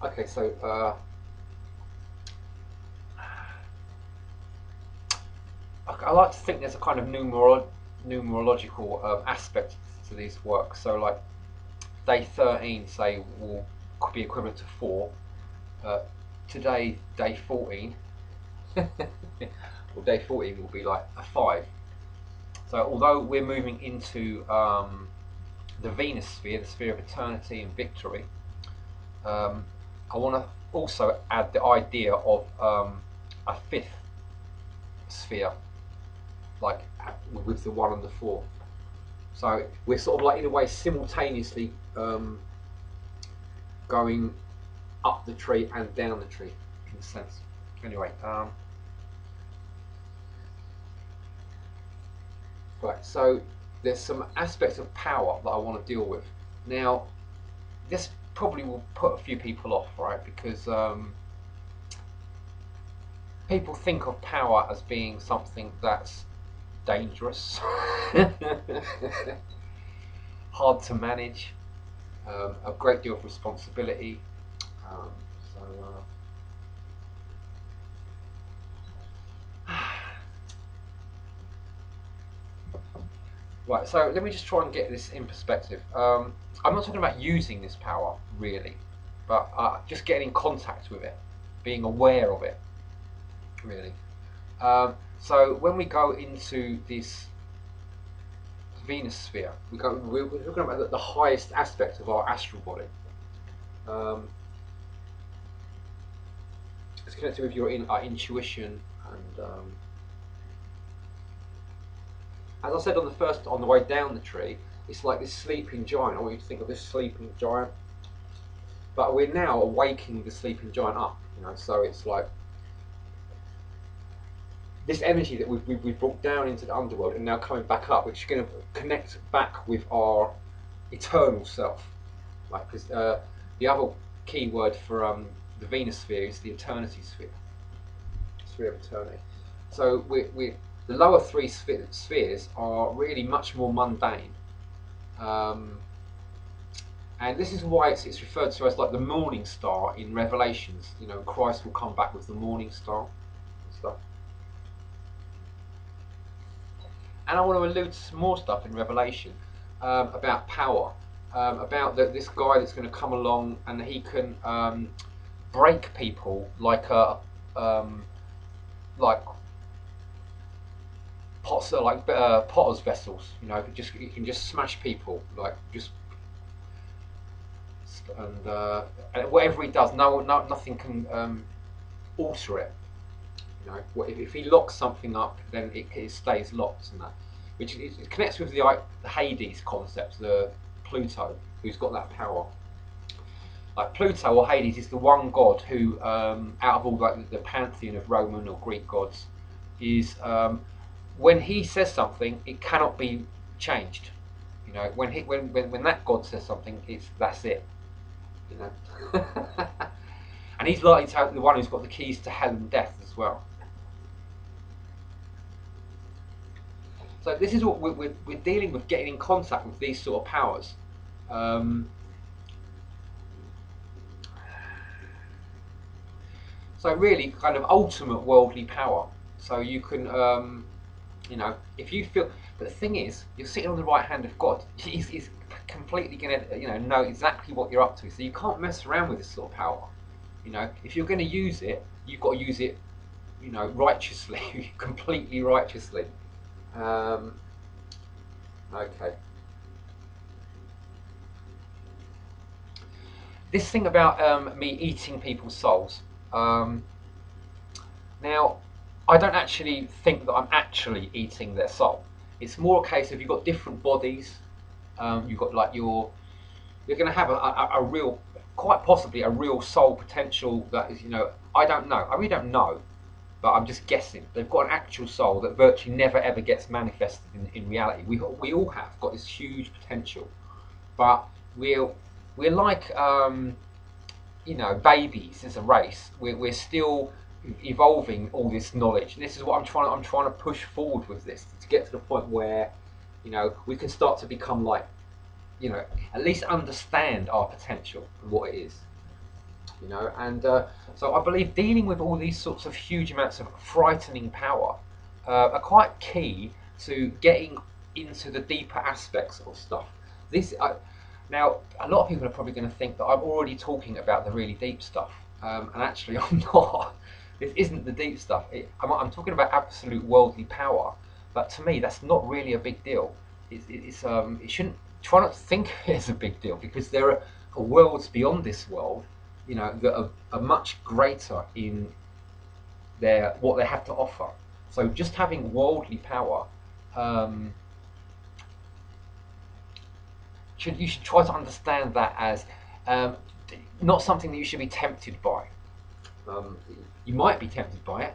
Okay, so I like to think there's a kind of numerological aspect to these works. So, like day 13, say, will could be equivalent to 4. Uh, Today, day 14, or day 14 will be like a 5. So, although we're moving into the Venus sphere, the sphere of eternity and victory, um, I want to also add the idea of a fifth sphere, like with the 1 and the 4. So we're sort of like in a way simultaneously going up the tree and down the tree, in a sense. Anyway, right. So there's some aspects of power that I want to deal with. Now, this probably will put a few people off, right? Because people think of power as being something that's dangerous, hard to manage, a great deal of responsibility. Um, so, right, so let me just try and get this in perspective. I'm not talking about using this power really, but just getting in contact with it, being aware of it, really. So when we go into this Venus sphere, we're talking about the highest aspect of our astral body. Um, it's connected with your intuition and as I said on the way down the tree, it's like this sleeping giant. I want you to think of this sleeping giant, but we're now awaking the sleeping giant up. So it's like this energy that we've brought down into the underworld and now coming back up, which is going to connect back with our eternal self. Like, because the other key word for the Venus sphere is the eternity sphere, sphere of eternity. So the lower three spheres are really much more mundane, um, and this is why it's referred to as like the morning star in Revelations. Christ will come back with the morning star and stuff. And I want to allude to some more stuff in Revelation about power, about this guy that's going to come along and he can break people like like pots, like potter's vessels. You can just smash people, like just and whatever he does, nothing can alter it. If he locks something up, then it stays locked, and that, which it connects with the Hades concept, the Pluto, who's got that power. Like Pluto or Hades is the one god who, out of all like the pantheon of Roman or Greek gods, is when he says something, it cannot be changed. When that god says something, that's it. You know, and he's likely to have the one who's got the keys to hell and death as well. So this is what we're dealing with, getting in contact with these sort of powers. So really, kind of ultimate worldly power. So you can, if you feel. But the thing is, you're sitting on the right hand of God. He's completely going to, know exactly what you're up to. So you can't mess around with this sort of power. If you're going to use it, you've got to use it, righteously, completely righteously. Okay. This thing about me eating people's souls. Now, I don't actually think that I'm actually eating their soul. It's more a case of you've got different bodies. You've got like you're going to have a real, quite possibly a real soul potential that is, I don't know. I really don't know, but I'm just guessing. They've got an actual soul that virtually never ever gets manifested in reality. We all have got this huge potential, but we're like babies as a race. We're still evolving all this knowledge, and this is what I'm trying to push forward with this, to get to the point where we can start to become like you know, at least understand our potential and what it is. You know, and so I believe dealing with all these sorts of huge amounts of frightening power are quite key to getting into the deeper aspects of stuff. This now a lot of people are probably going to think that I'm already talking about the really deep stuff, and actually I'm not. This isn't the deep stuff. I'm talking about absolute worldly power, but to me that's not really a big deal. It shouldn't try not to think of it as a big deal because there are worlds beyond this world, you know, that are much greater in their what they have to offer. So just having worldly power, um, you should try to understand that as um, not something that you should be tempted by. Um, you might be tempted by it.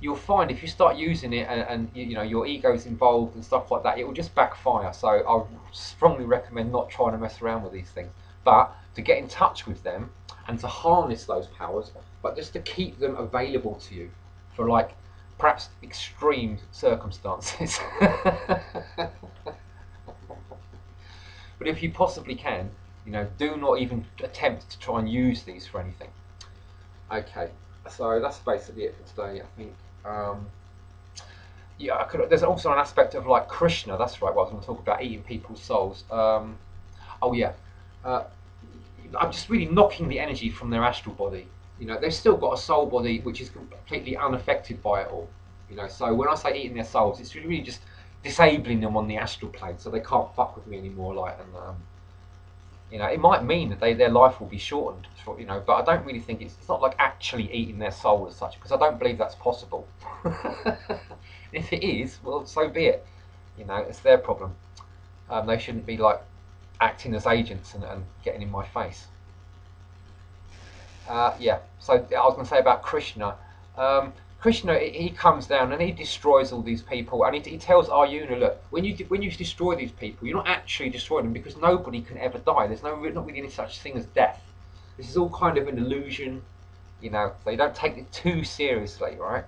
You'll find if you start using it and you know your ego's involved and stuff like that, it will just backfire. So I strongly recommend not trying to mess around with these things, but to get in touch with them and to harness those powers, but just to keep them available to you for like perhaps extreme circumstances. But if you possibly can, you know, do not even attempt to try and use these for anything. Okay, so that's basically it for today, I think. Yeah, there's also an aspect of like Krishna. That's right. What I was going to talk about eating people's souls. Oh yeah, uh, I'm just really knocking the energy from their astral body. You know, they've still got a soul body which is completely unaffected by it all. You know, so when I say eating their souls, it's really just disabling them on the astral plane, so they can't fuck with me anymore. Like, and you know, it might mean that their life will be shortened. You know, but I don't really think it's not like actually eating their soul as such, because I don't believe that's possible. If it is, well, so be it. You know, it's their problem. They shouldn't be like acting as agents and getting in my face. Yeah. So I was going to say about Krishna. Krishna, he comes down and he destroys all these people, and he tells Arjuna, look, when you destroy these people, you're not actually destroying them because nobody can ever die. There's not really any such thing as death. This is all kind of an illusion, you know. So you don't take it too seriously, right?